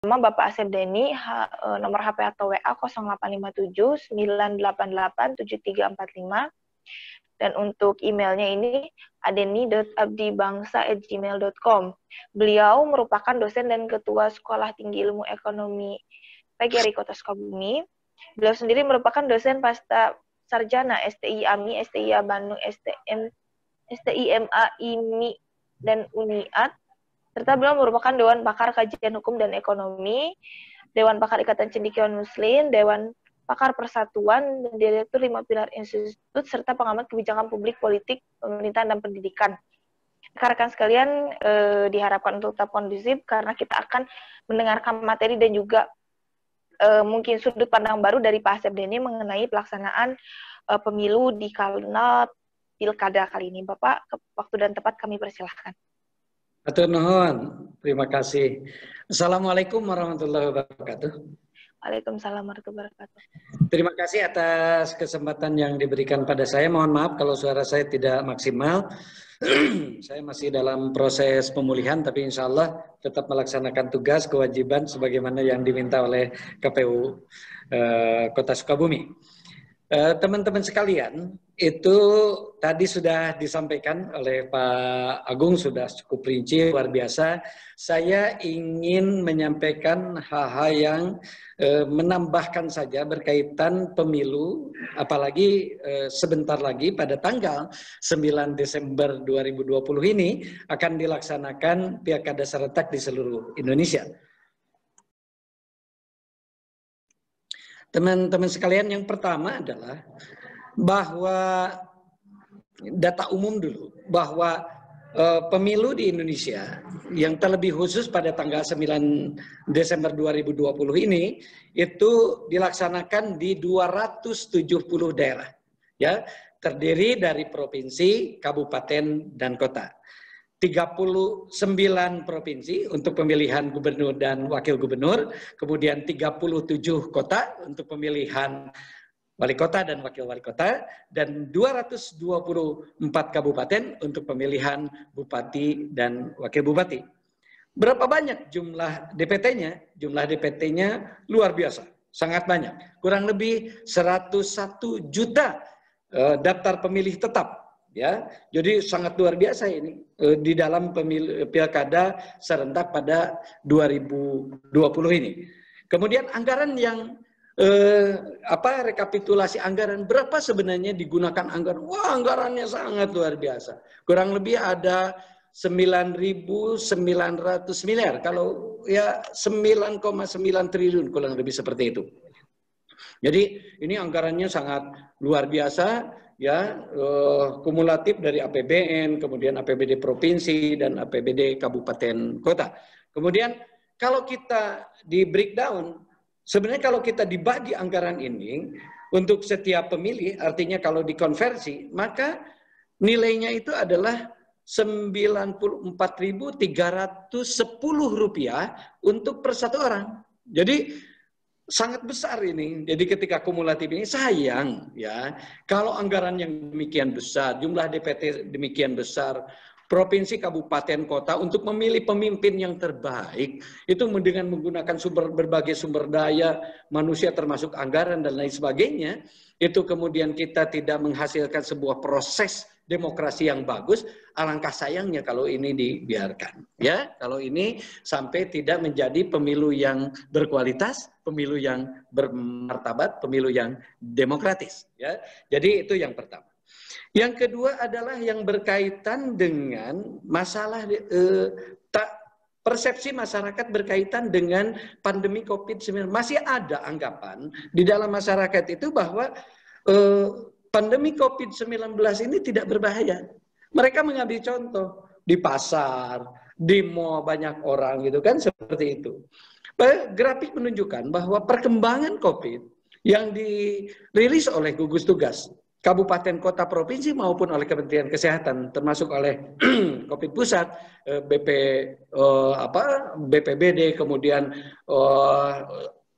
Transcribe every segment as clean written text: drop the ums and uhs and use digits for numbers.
Bapak Asep Denny, nomor HP atau WA 0857 988 7345. Dan untuk emailnya ini adeni.abdibangsa@gmail.com. Beliau merupakan dosen dan ketua Sekolah Tinggi Ilmu Ekonomi PGRI Kota Sukabumi. Beliau sendiri merupakan dosen pasca sarjana STI AMI, STIA Bandung, STIMA IMI, dan UNIAD. Serta beliau merupakan Dewan Pakar Kajian Hukum dan Ekonomi, Dewan Pakar Ikatan Cendekiawan Muslim, Dewan Pakar Persatuan, dan Direktur 5 Pilar Institut, serta pengamat kebijakan publik, politik, pemerintahan, dan pendidikan. Rekan-rekan sekalian, diharapkan untuk tetap kondusif karena kita akan mendengarkan materi dan juga mungkin sudut pandang baru dari Pak Asep Denny mengenai pelaksanaan pemilu di kala pilkada kali ini. Bapak, waktu dan tempat kami persilahkan. Atur nuhun, terima kasih. Assalamualaikum warahmatullahi wabarakatuh. Waalaikumsalam warahmatullahi wabarakatuh. Terima kasih atas kesempatan yang diberikan pada saya. Mohon maaf kalau suara saya tidak maksimal. Saya masih dalam proses pemulihan, tapi insya Allah tetap melaksanakan tugas, kewajiban sebagaimana yang diminta oleh KPU Kota Sukabumi. Teman-teman sekalian, itu tadi sudah disampaikan oleh Pak Agung, sudah cukup rinci, luar biasa. Saya ingin menyampaikan hal-hal yang menambahkan saja berkaitan pemilu, apalagi sebentar lagi pada tanggal 9 Desember 2020 ini akan dilaksanakan pilkada serentak di seluruh Indonesia. Teman-teman sekalian, yang pertama adalah bahwa data umum dulu, bahwa pemilu di Indonesia yang terlebih khusus pada tanggal 9 Desember 2020 ini itu dilaksanakan di 270 daerah, ya, terdiri dari provinsi, kabupaten, dan kota. 39 provinsi untuk pemilihan gubernur dan wakil gubernur, kemudian 37 kota untuk pemilihan wali kota dan wakil wali kota, dan 224 kabupaten untuk pemilihan bupati dan wakil bupati. Berapa banyak jumlah DPT-nya? Jumlah DPT-nya luar biasa, sangat banyak. Kurang lebih 101 juta daftar pemilih tetap. Ya, jadi sangat luar biasa ini di dalam pilkada serentak pada 2020 ini. Kemudian anggaran yang rekapitulasi anggaran, berapa sebenarnya digunakan anggaran? Wah, anggarannya sangat luar biasa. Kurang lebih ada 9.900 miliar. Kalau ya 9,9 triliun kurang lebih seperti itu. Jadi ini anggarannya sangat luar biasa. Ya, kumulatif dari APBN, kemudian APBD provinsi dan APBD kabupaten kota. Kemudian kalau kita di breakdown, sebenarnya kalau kita dibagi anggaran ini untuk setiap pemilih, artinya kalau dikonversi, maka nilainya itu adalah Rp94.310 untuk per satu orang. Jadi sangat besar ini. Jadi ketika kumulatif ini sayang ya, kalau anggaran yang demikian besar, jumlah DPT demikian besar, provinsi, kabupaten, kota untuk memilih pemimpin yang terbaik itu dengan menggunakan berbagai sumber daya manusia termasuk anggaran dan lain sebagainya, itu kemudian kita tidak menghasilkan sebuah proses demokrasi yang bagus. Alangkah sayangnya kalau ini dibiarkan, ya, kalau ini sampai tidak menjadi pemilu yang berkualitas, pemilu yang bermartabat, pemilu yang demokratis, ya. Jadi itu yang pertama. Yang kedua adalah yang berkaitan dengan masalah persepsi masyarakat berkaitan dengan pandemi COVID-19. Masih ada anggapan di dalam masyarakat itu bahwa pandemi COVID-19 ini tidak berbahaya. Mereka mengambil contoh di pasar, di mall banyak orang gitu kan, seperti itu. Grafik menunjukkan bahwa perkembangan COVID yang dirilis oleh gugus tugas kabupaten, kota, provinsi maupun oleh Kementerian Kesehatan, termasuk oleh COVID pusat, BPBD, kemudian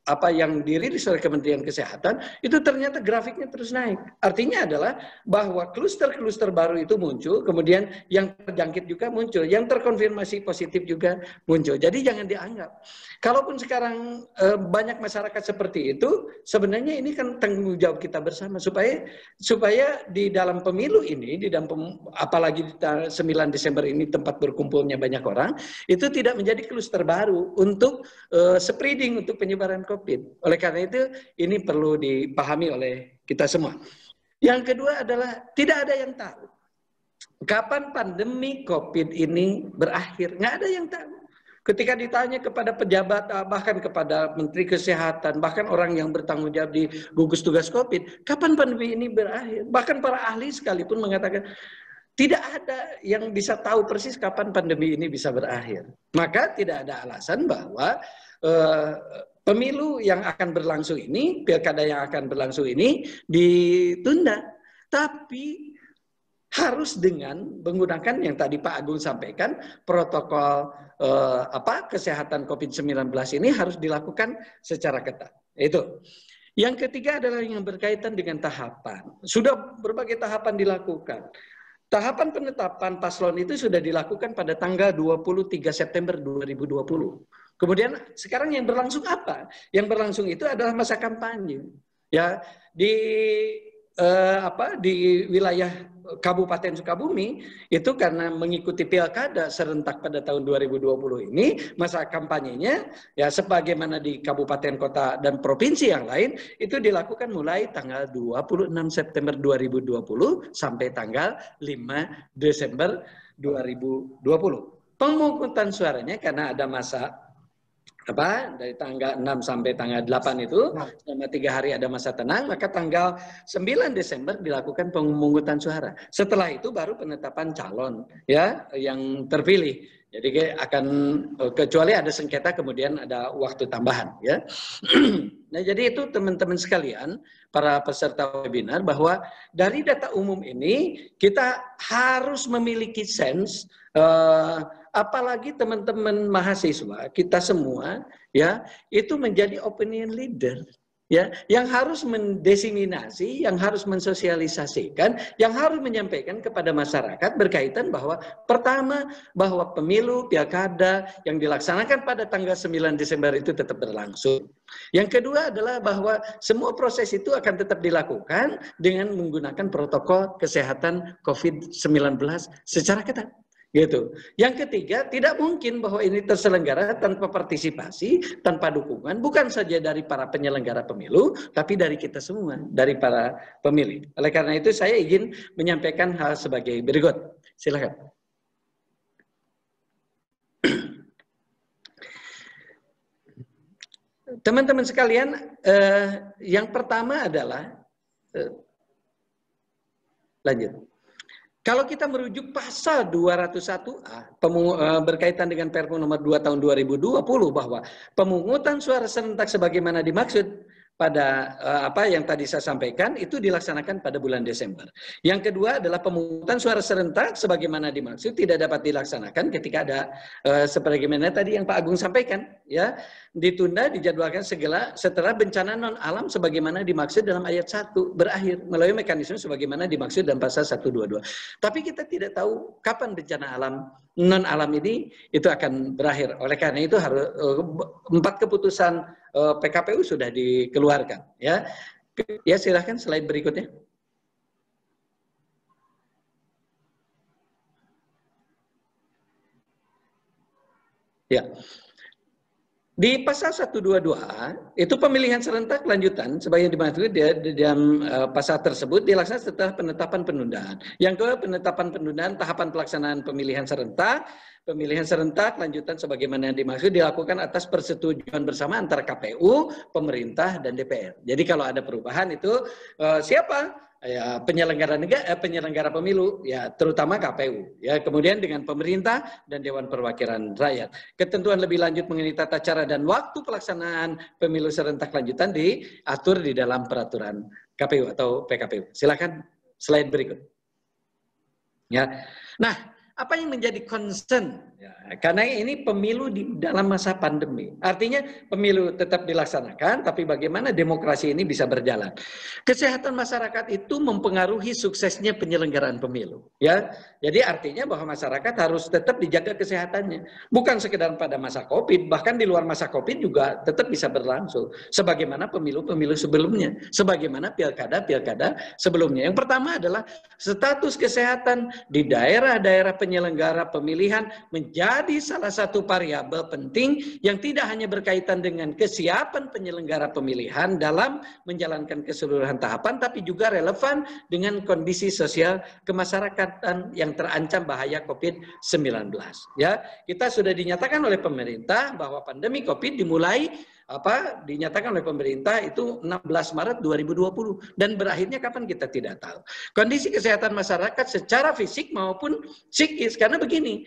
apa yang dirilis oleh Kementerian Kesehatan itu ternyata grafiknya terus naik. Artinya adalah bahwa kluster-kluster baru itu muncul, kemudian yang terjangkit juga muncul, yang terkonfirmasi positif juga muncul. Jadi jangan dianggap. Kalaupun sekarang banyak masyarakat seperti itu, sebenarnya ini kan tanggung jawab kita bersama supaya di dalam pemilu ini, di dalam apalagi di 9 Desember ini tempat berkumpulnya banyak orang, itu tidak menjadi kluster baru untuk spreading, untuk penyebaran COVID. Oleh karena itu, ini perlu dipahami oleh kita semua. Yang kedua adalah tidak ada yang tahu kapan pandemi COVID ini berakhir. Nggak ada yang tahu. Ketika ditanya kepada pejabat, bahkan kepada Menteri Kesehatan, bahkan orang yang bertanggung jawab di gugus tugas COVID, kapan pandemi ini berakhir? Bahkan para ahli sekalipun mengatakan, tidak ada yang bisa tahu persis kapan pandemi ini bisa berakhir. Maka tidak ada alasan bahwa pemilu yang akan berlangsung ini, pilkada yang akan berlangsung ini ditunda. Tapi harus dengan menggunakan yang tadi Pak Agung sampaikan, protokol kesehatan COVID-19 ini harus dilakukan secara ketat. Itu. Yang ketiga adalah yang berkaitan dengan tahapan. Sudah berbagai tahapan dilakukan. Tahapan penetapan paslon itu sudah dilakukan pada tanggal 23 September 2020. Kemudian sekarang yang berlangsung apa? Yang berlangsung itu adalah masa kampanye. Ya, di wilayah Kabupaten Sukabumi itu karena mengikuti pilkada serentak pada tahun 2020 ini, masa kampanyenya ya sebagaimana di kabupaten, kota dan provinsi yang lain itu dilakukan mulai tanggal 26 September 2020 sampai tanggal 5 Desember 2020. Pemungutan suaranya karena ada masa dari tanggal 6 sampai tanggal 8 itu selama 3 hari ada masa tenang, maka tanggal 9 Desember dilakukan pemungutan suara. Setelah itu baru penetapan calon ya yang terpilih. Jadi akan kecuali ada sengketa kemudian ada waktu tambahan ya. Nah, jadi itu teman-teman sekalian para peserta webinar bahwa dari data umum ini kita harus memiliki sense apalagi teman-teman mahasiswa kita semua ya itu menjadi opinion leader ya yang harus mendiseminasi, yang harus mensosialisasikan, yang harus menyampaikan kepada masyarakat berkaitan bahwa pertama bahwa pemilu pilkada yang dilaksanakan pada tanggal 9 Desember itu tetap berlangsung. Yang kedua adalah bahwa semua proses itu akan tetap dilakukan dengan menggunakan protokol kesehatan COVID-19 secara ketat. Gitu. Yang ketiga, tidak mungkin bahwa ini terselenggara tanpa partisipasi, tanpa dukungan, bukan saja dari para penyelenggara pemilu, tapi dari kita semua, dari para pemilih. Oleh karena itu, saya ingin menyampaikan hal sebagai berikut. Silakan. Teman-teman sekalian, yang pertama adalah, lanjut. Kalau kita merujuk pasal 201A berkaitan dengan Perpu nomor 2 tahun 2020 bahwa pemungutan suara serentak sebagaimana dimaksud pada apa yang tadi saya sampaikan itu dilaksanakan pada bulan Desember. Yang kedua adalah pemungutan suara serentak sebagaimana dimaksud tidak dapat dilaksanakan ketika ada sebagaimana tadi yang Pak Agung sampaikan ya, ditunda dijadwalkan setelah bencana non alam sebagaimana dimaksud dalam ayat 1 berakhir melalui mekanisme sebagaimana dimaksud dalam pasal 122. Tapi kita tidak tahu kapan bencana alam non alam ini itu akan berakhir. Oleh karena itu harus 4 keputusan PKPU sudah dikeluarkan ya. Ya silahkan slide berikutnya. Ya. Di pasal 122 itu pemilihan serentak lanjutan sebagai dimaksud di dalam pasal tersebut dilaksanakan setelah penetapan penundaan. Yang kedua penetapan penundaan tahapan pelaksanaan pemilihan serentak. Pemilihan serentak lanjutan sebagaimana dimaksud dilakukan atas persetujuan bersama antara KPU, pemerintah dan DPR. Jadi kalau ada perubahan itu siapa? Ya, penyelenggara pemilu ya terutama KPU ya, kemudian dengan pemerintah dan Dewan Perwakilan Rakyat. Ketentuan lebih lanjut mengenai tata cara dan waktu pelaksanaan pemilu serentak lanjutan diatur di dalam peraturan KPU atau PKPU. Silakan slide berikut. Ya. Nah, apa yang menjadi concern? Ya, karena ini pemilu di dalam masa pandemi. Artinya pemilu tetap dilaksanakan, tapi bagaimana demokrasi ini bisa berjalan. Kesehatan masyarakat itu mempengaruhi suksesnya penyelenggaraan pemilu. Ya, jadi artinya bahwa masyarakat harus tetap dijaga kesehatannya. Bukan sekedar pada masa COVID, bahkan di luar masa COVID juga tetap bisa berlangsung. Sebagaimana pemilu-pemilu sebelumnya. Sebagaimana pilkada-pilkada sebelumnya. Yang pertama adalah status kesehatan di daerah-daerah penyelenggara pemilihan menjadi salah satu variabel penting yang tidak hanya berkaitan dengan kesiapan penyelenggara pemilihan dalam menjalankan keseluruhan tahapan, tapi juga relevan dengan kondisi sosial kemasyarakatan yang terancam bahaya COVID-19. Ya, kita sudah dinyatakan oleh pemerintah bahwa pandemi COVID dinyatakan oleh pemerintah itu 16 Maret 2020 dan berakhirnya kapan kita tidak tahu. Kondisi kesehatan masyarakat secara fisik maupun psikis, karena begini,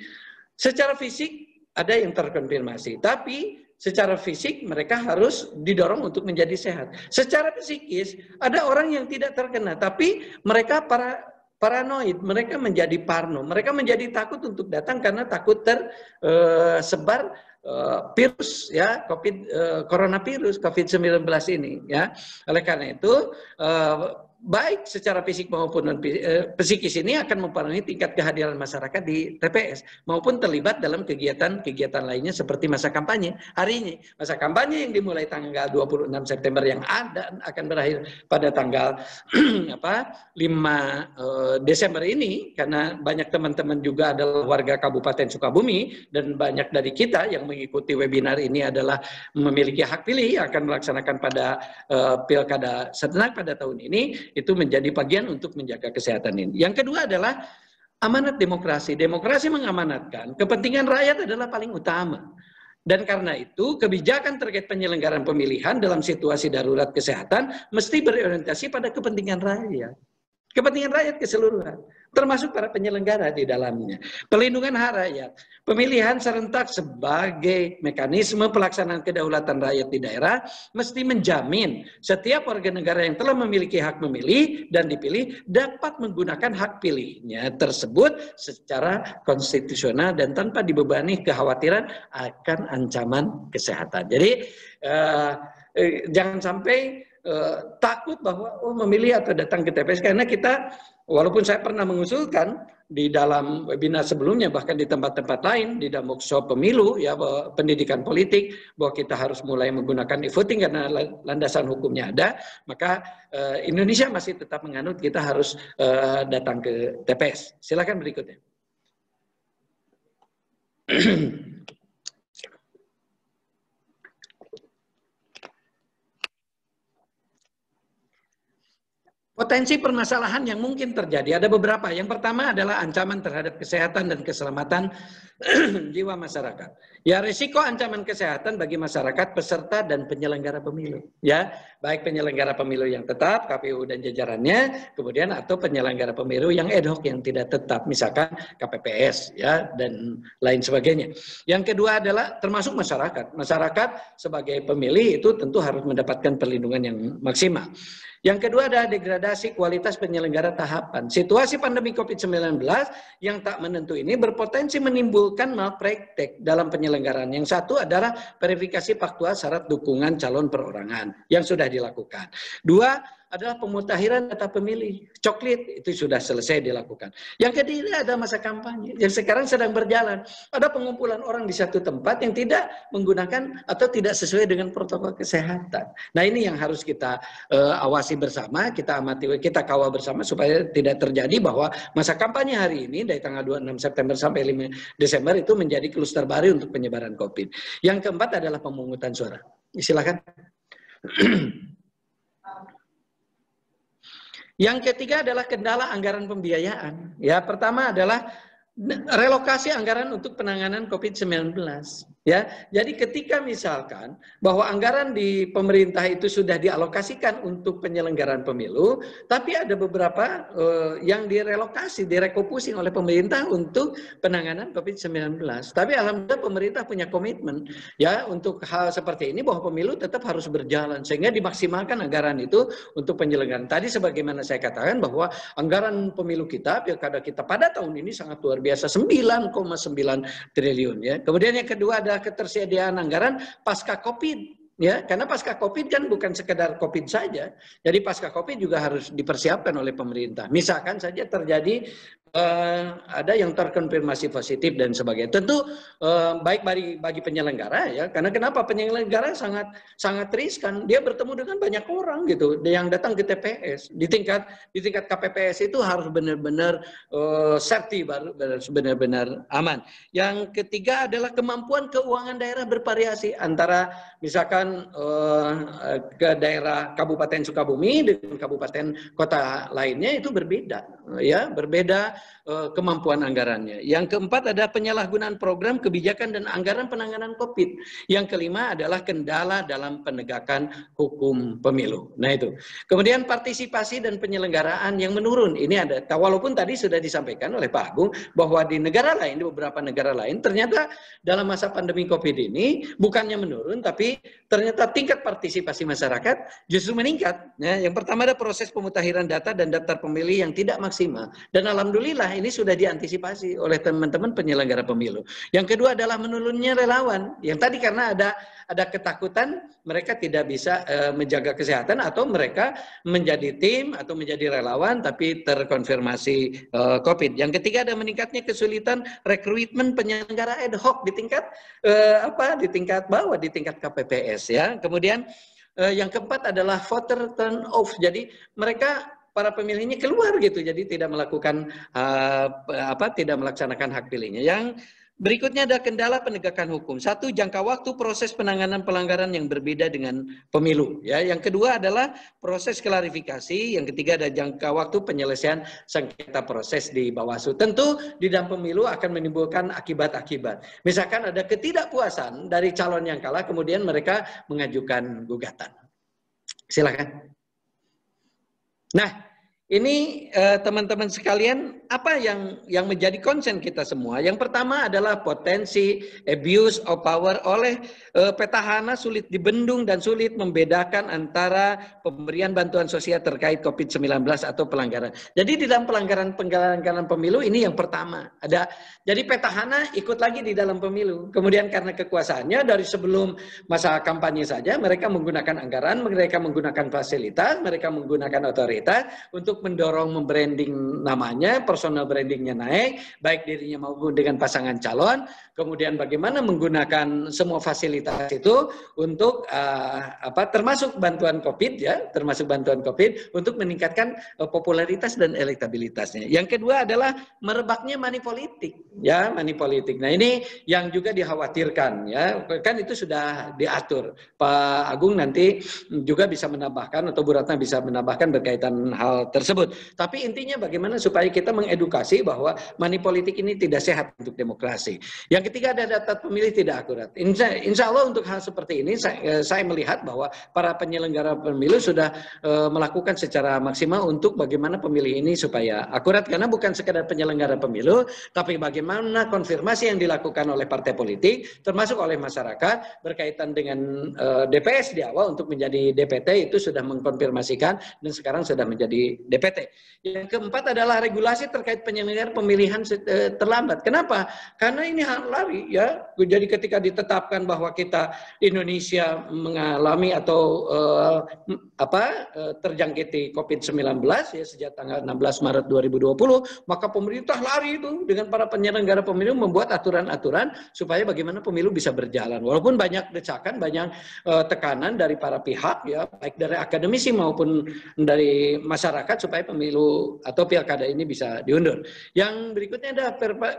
secara fisik ada yang terkonfirmasi, tapi secara fisik mereka harus didorong untuk menjadi sehat. Secara psikis ada orang yang tidak terkena, tapi mereka paranoid, mereka menjadi parno, mereka menjadi takut untuk datang karena takut tersebar virus ya coronavirus COVID-19 ini ya. Oleh karena itu baik secara fisik maupun psikis ini akan mempengaruhi tingkat kehadiran masyarakat di TPS maupun terlibat dalam kegiatan-kegiatan lainnya seperti masa kampanye hari ini. Masa kampanye yang dimulai tanggal 26 September yang akan berakhir pada tanggal 5 Desember ini, karena banyak teman-teman juga adalah warga Kabupaten Sukabumi dan banyak dari kita yang mengikuti webinar ini adalah memiliki hak pilih yang akan melaksanakan pada pilkada serentak pada tahun ini, itu menjadi bagian untuk menjaga kesehatan ini. Yang kedua adalah amanat demokrasi. Demokrasi mengamanatkan kepentingan rakyat adalah paling utama. Dan karena itu kebijakan terkait penyelenggaraan pemilihan dalam situasi darurat kesehatan mesti berorientasi pada kepentingan rakyat. Kepentingan rakyat keseluruhan, termasuk para penyelenggara di dalamnya. Pelindungan hak rakyat, pemilihan serentak sebagai mekanisme pelaksanaan kedaulatan rakyat di daerah mesti menjamin setiap warga negara yang telah memiliki hak memilih dan dipilih dapat menggunakan hak pilihnya tersebut secara konstitusional dan tanpa dibebani kekhawatiran akan ancaman kesehatan. Jadi jangan sampai takut bahwa memilih atau datang ke TPS, karena kita, walaupun saya pernah mengusulkan di dalam webinar sebelumnya bahkan di tempat-tempat lain di dalam workshop pemilu ya pendidikan politik bahwa kita harus mulai menggunakan e-voting karena landasan hukumnya ada, maka Indonesia masih tetap menganut kita harus datang ke TPS. Silakan berikutnya. Potensi permasalahan yang mungkin terjadi ada beberapa. Yang pertama adalah ancaman terhadap kesehatan dan keselamatan jiwa masyarakat. Ya, risiko ancaman kesehatan bagi masyarakat peserta dan penyelenggara pemilu. Ya, baik penyelenggara pemilu yang tetap KPU dan jajarannya, kemudian atau penyelenggara pemilu yang ad hoc yang tidak tetap, misalkan KPPS ya dan lain sebagainya. Yang kedua adalah termasuk masyarakat. Masyarakat sebagai pemilih itu tentu harus mendapatkan perlindungan yang maksimal. Yang kedua adalah degradasi kualitas penyelenggara tahapan. Situasi pandemi COVID-19 yang tak menentu ini berpotensi menimbulkan malpraktek dalam penyelenggaraan. Yang satu adalah verifikasi faktual syarat dukungan calon perorangan yang sudah dilakukan. Dua adalah pemutakhiran data pemilih. Coklit itu sudah selesai dilakukan. Yang ketiga ada masa kampanye yang sekarang sedang berjalan. Ada pengumpulan orang di satu tempat yang tidak menggunakan atau tidak sesuai dengan protokol kesehatan. Nah ini yang harus kita awasi bersama, kita amati, kita kawal bersama supaya tidak terjadi bahwa masa kampanye hari ini dari tanggal 26 September sampai 5 Desember itu menjadi kluster baru untuk penyebaran COVID. Yang keempat adalah pemungutan suara. Silakan. Yang ketiga adalah kendala anggaran pembiayaan. Ya, pertama adalah relokasi anggaran untuk penanganan COVID-19. Ya, jadi ketika misalkan bahwa anggaran di pemerintah itu sudah dialokasikan untuk penyelenggaraan pemilu, tapi ada beberapa yang direlokasi, direkomposing oleh pemerintah untuk penanganan COVID-19. Tapi alhamdulillah pemerintah punya komitmen ya untuk hal seperti ini bahwa pemilu tetap harus berjalan sehingga dimaksimalkan anggaran itu untuk penyelenggaraan. Tadi sebagaimana saya katakan bahwa anggaran pemilu kita, pilkada kita pada tahun ini sangat luar biasa, 9,9 triliun ya. Kemudian yang kedua ada ketersediaan anggaran pasca COVID ya, karena pasca COVID kan bukan sekedar COVID saja, jadi pasca COVID juga harus dipersiapkan oleh pemerintah. Misalkan saja terjadi ada yang terkonfirmasi positif dan sebagainya. Tentu baik bagi penyelenggara ya, karena kenapa penyelenggara sangat riskan, dia bertemu dengan banyak orang gitu, yang datang ke TPS di tingkat KPPS itu harus benar-benar safety, benar-benar aman. Yang ketiga adalah kemampuan keuangan daerah bervariasi antara misalkan ke daerah Kabupaten Sukabumi dengan kabupaten kota lainnya itu berbeda ya, berbeda kemampuan anggarannya. Yang keempat ada penyalahgunaan program, kebijakan dan anggaran penanganan COVID. Yang kelima adalah kendala dalam penegakan hukum pemilu. Nah itu. Kemudian partisipasi dan penyelenggaraan yang menurun. Ini ada, walaupun tadi sudah disampaikan oleh Pak Agung bahwa di negara lain, di beberapa negara lain ternyata dalam masa pandemi COVID ini bukannya menurun, tapi ternyata tingkat partisipasi masyarakat justru meningkat. Ya, yang pertama ada proses pemutakhiran data dan daftar pemilih yang tidak maksimal. Dan alhamdulillah ini sudah diantisipasi oleh teman-teman penyelenggara pemilu. Yang kedua adalah menurunnya relawan. Yang tadi karena ada ketakutan mereka tidak bisa menjaga kesehatan atau mereka menjadi tim atau menjadi relawan tapi terkonfirmasi COVID. Yang ketiga ada meningkatnya kesulitan rekrutmen penyelenggara ad hoc di tingkat di tingkat bawah, di tingkat KPPS ya. Kemudian yang keempat adalah voter turnoff. Jadi mereka para pemilihnya keluar gitu, jadi tidak melakukan tidak melaksanakan hak pilihnya. Yang berikutnya ada kendala penegakan hukum. Satu, jangka waktu proses penanganan pelanggaran yang berbeda dengan pemilu. Ya, yang kedua adalah proses klarifikasi. Yang ketiga ada jangka waktu penyelesaian sengketa proses di Bawaslu. Tentu di dalam pemilu akan menimbulkan akibat-akibat. Misalkan ada ketidakpuasan dari calon yang kalah, kemudian mereka mengajukan gugatan. Silakan. Nah, ini teman-teman sekalian, apa yang menjadi concern kita semua? Yang pertama adalah potensi abuse of power oleh petahana, sulit dibendung dan sulit membedakan antara pemberian bantuan sosial terkait COVID-19 atau pelanggaran. Jadi di dalam pelanggaran pemilu ini yang pertama ada. Jadi petahana ikut lagi di dalam pemilu. Kemudian karena kekuasaannya dari sebelum masa kampanye saja mereka menggunakan anggaran, mereka menggunakan fasilitas, mereka menggunakan otoritas untuk mendorong membranding namanya, personal brandingnya naik, baik dirinya maupun dengan pasangan calon. Kemudian bagaimana menggunakan semua fasilitas itu untuk termasuk bantuan COVID ya, termasuk bantuan COVID untuk meningkatkan popularitas dan elektabilitasnya. Yang kedua adalah merebaknya money politik ya, money politik. Nah ini yang juga dikhawatirkan ya, kan itu sudah diatur. Pak Agung nanti juga bisa menambahkan atau Bu Ratna bisa menambahkan berkaitan hal tersebut. Tapi intinya bagaimana supaya kita mengedukasi bahwa money politik ini tidak sehat untuk demokrasi. Yang ketiga ada data pemilih tidak akurat. Insya Allah untuk hal seperti ini saya melihat bahwa para penyelenggara pemilu sudah melakukan secara maksimal untuk bagaimana pemilih ini supaya akurat. Karena bukan sekedar penyelenggara pemilu, tapi bagaimana konfirmasi yang dilakukan oleh partai politik, termasuk oleh masyarakat berkaitan dengan DPS di awal untuk menjadi DPT itu sudah mengkonfirmasikan dan sekarang sudah menjadi DPT. Yang keempat adalah regulasi terkait penyelenggaraan pemilihan terlambat. Kenapa? Karena ini lari ya. Jadi ketika ditetapkan bahwa kita Indonesia mengalami atau terjangkiti COVID-19 ya sejak tanggal 16 Maret 2020, maka pemerintah lari itu dengan para penyelenggara pemilu membuat aturan-aturan supaya bagaimana pemilu bisa berjalan. Walaupun banyak desakan, banyak tekanan dari para pihak ya, baik dari akademisi maupun dari masyarakat supaya pemilu atau pilkada ini bisa diundur. Yang berikutnya ada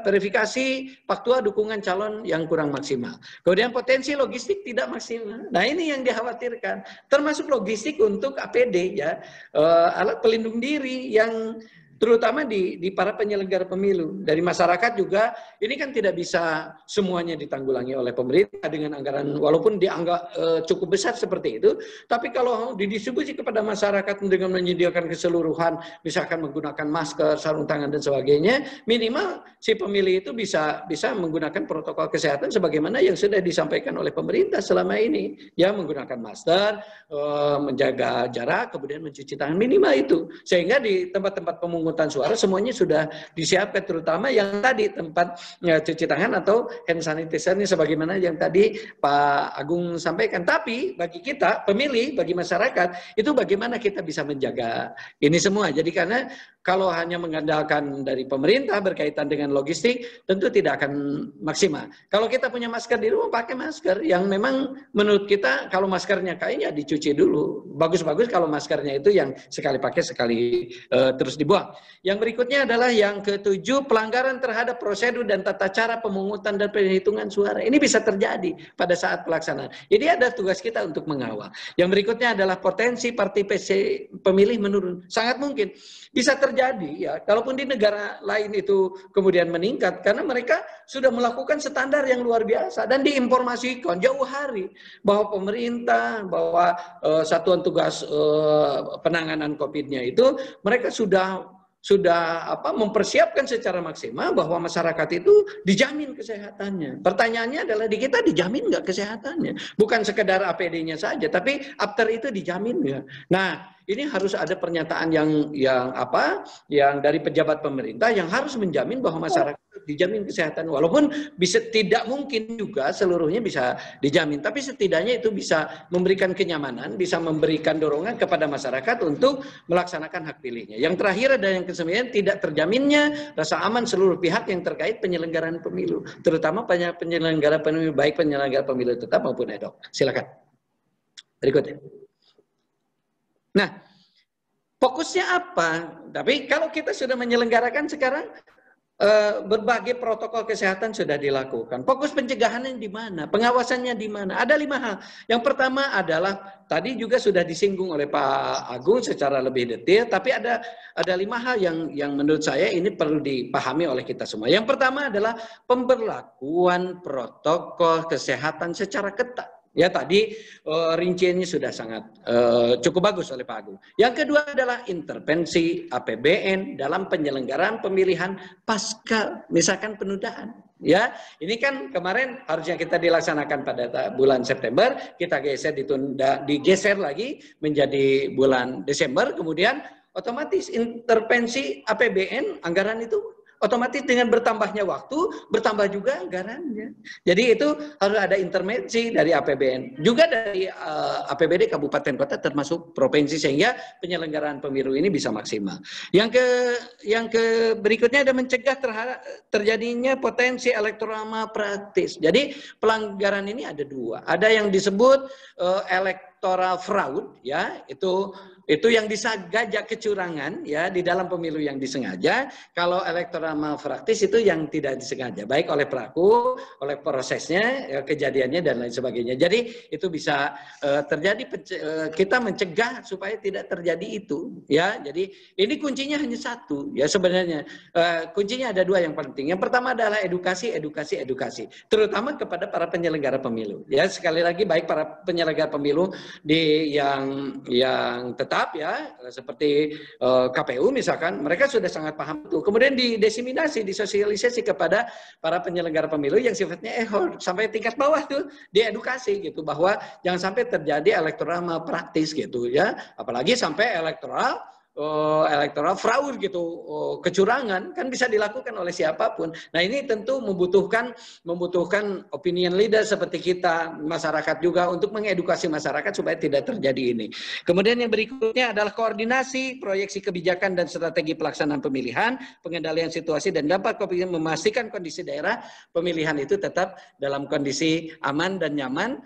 verifikasi faktual dukungan calon yang kurang maksimal. Kemudian potensi logistik tidak maksimal. Nah ini yang dikhawatirkan, termasuk logistik untuk APD ya, alat pelindung diri yang terutama di para penyelenggara pemilu. Dari masyarakat juga, ini kan tidak bisa semuanya ditanggulangi oleh pemerintah dengan anggaran, walaupun dianggap cukup besar seperti itu, tapi kalau didistribusi kepada masyarakat dengan menyediakan keseluruhan, misalkan menggunakan masker, sarung tangan, dan sebagainya, minimal si pemilih itu bisa menggunakan protokol kesehatan sebagaimana yang sudah disampaikan oleh pemerintah selama ini. Ya, menggunakan masker, menjaga jarak, kemudian mencuci tangan, minimal itu. Sehingga di tempat-tempat pemungutan suara semuanya sudah disiapkan, terutama yang tadi tempat cuci tangan atau hand sanitizer ini sebagaimana yang tadi Pak Agung sampaikan. Tapi bagi kita pemilih, bagi masyarakat, itu bagaimana kita bisa menjaga ini semua. Jadi karena kalau hanya mengandalkan dari pemerintah berkaitan dengan logistik, tentu tidak akan maksimal. Kalau kita punya masker di rumah, pakai masker yang memang menurut kita, kalau maskernya kain ya dicuci dulu. Bagus-bagus kalau maskernya itu yang sekali pakai sekali terus dibuang. Yang berikutnya adalah yang ke-7, pelanggaran terhadap prosedur dan tata cara pemungutan dan perhitungan suara. Ini bisa terjadi pada saat pelaksanaan. Jadi ada tugas kita untuk mengawal. Yang berikutnya adalah potensi partisipasi pemilih menurun. Sangat mungkin bisa terjadi ya, kalaupun di negara lain itu kemudian meningkat karena mereka sudah melakukan standar yang luar biasa dan diinformasikan jauh hari bahwa pemerintah, bahwa satuan tugas penanganan COVID-nya itu mereka sudah mempersiapkan secara maksimal bahwa masyarakat itu dijamin kesehatannya. Pertanyaannya adalah di kita dijamin nggak kesehatannya? Bukan sekedar APD-nya saja, tapi after itu dijamin nggak? Nah, ini harus ada pernyataan yang dari pejabat pemerintah yang harus menjamin bahwa masyarakat dijamin kesehatan, walaupun bisa tidak mungkin juga seluruhnya bisa dijamin, tapi setidaknya itu bisa memberikan kenyamanan, bisa memberikan dorongan kepada masyarakat untuk melaksanakan hak pilihnya. Yang terakhir ada yang ke-9, tidak terjaminnya rasa aman seluruh pihak yang terkait penyelenggaraan pemilu, terutama penyelenggara pemilu, baik penyelenggara pemilu tetap maupun ad hoc. Silakan. Berikutnya. Nah, fokusnya apa? Tapi kalau kita sudah menyelenggarakan sekarang, berbagai protokol kesehatan sudah dilakukan. Fokus pencegahannya di mana? Pengawasannya di mana? Ada 5 hal. Yang pertama adalah tadi juga sudah disinggung oleh Pak Agung secara lebih detail, tapi ada 5 hal yang menurut saya ini perlu dipahami oleh kita semua. Yang pertama adalah pemberlakuan protokol kesehatan secara ketat. Ya, tadi rinciannya sudah sangat cukup bagus oleh Pak Agung. Yang kedua adalah intervensi APBN dalam penyelenggaraan pemilihan pasca misalkan penundaan. Ya, ini kan kemarin harusnya kita dilaksanakan pada bulan September, kita digeser lagi menjadi bulan Desember, kemudian otomatis intervensi APBN anggaran itu otomatis dengan bertambahnya waktu, bertambah juga anggarannya. Jadi itu harus ada intervensi dari APBN. Juga dari APBD kabupaten kota termasuk provinsi sehingga penyelenggaraan pemilu ini bisa maksimal. Yang berikutnya ada mencegah terjadinya potensi elektoral malpraktis. Jadi pelanggaran ini ada 2. Ada yang disebut electoral fraud, ya, itu yang disengaja kecurangan ya di dalam pemilu yang disengaja. Kalau elektoral malpraktis itu yang tidak disengaja, baik oleh pelaku, oleh prosesnya, ya, kejadiannya dan lain sebagainya. Jadi itu bisa terjadi, kita mencegah supaya tidak terjadi itu ya. Jadi ini kuncinya hanya 1 ya sebenarnya. Kuncinya ada 2 yang penting. Yang pertama adalah edukasi, terutama kepada para penyelenggara pemilu. Ya, sekali lagi baik para penyelenggara pemilu yang tetap ya seperti KPU misalkan, mereka sudah sangat paham itu. Kemudian didiseminasi, disosialisasi kepada para penyelenggara pemilu yang sifatnya sampai tingkat bawah tuh diedukasi gitu bahwa jangan sampai terjadi elektoral malpraktis gitu ya, apalagi sampai elektoral fraud gitu, kecurangan kan bisa dilakukan oleh siapapun. Nah, ini tentu membutuhkan opinion leader seperti kita, masyarakat juga, untuk mengedukasi masyarakat supaya tidak terjadi ini. Kemudian yang berikutnya adalah koordinasi, proyeksi kebijakan dan strategi pelaksanaan pemilihan, pengendalian situasi dan dampak COVID, memastikan kondisi daerah pemilihan itu tetap dalam kondisi aman dan nyaman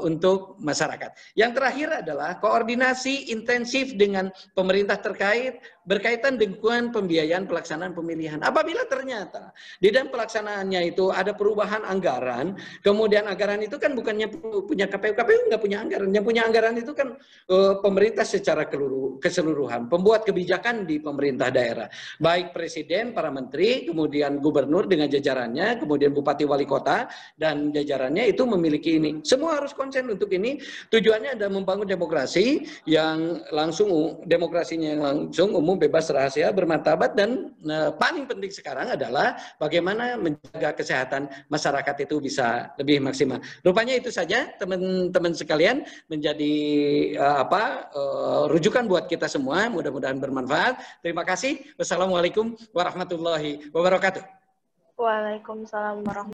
untuk masyarakat. Yang terakhir adalah koordinasi intensif dengan pemerintah terkait berkaitan dengan pembiayaan pelaksanaan pemilihan. Apabila ternyata di dalam pelaksanaannya itu ada perubahan anggaran, kemudian anggaran itu kan bukannya punya KPU, KPU nggak punya anggaran. Yang punya anggaran itu kan pemerintah secara keseluruhan, pembuat kebijakan di pemerintah daerah, baik presiden, para menteri, kemudian gubernur dengan jajarannya, kemudian bupati wali kota dan jajarannya itu memiliki ini. Semua harus konsen untuk ini. Tujuannya adalah membangun demokrasi yang langsung, demokrasinya yang langsung, umum, bebas, rahasia, bermartabat, dan paling penting sekarang adalah bagaimana menjaga kesehatan masyarakat itu bisa lebih maksimal. Rupanya itu saja teman-teman sekalian, menjadi rujukan buat kita semua. Mudah-mudahan bermanfaat. Terima kasih. Wassalamualaikum warahmatullahi wabarakatuh. Waalaikumsalam warahmatullahi wabarakatuh.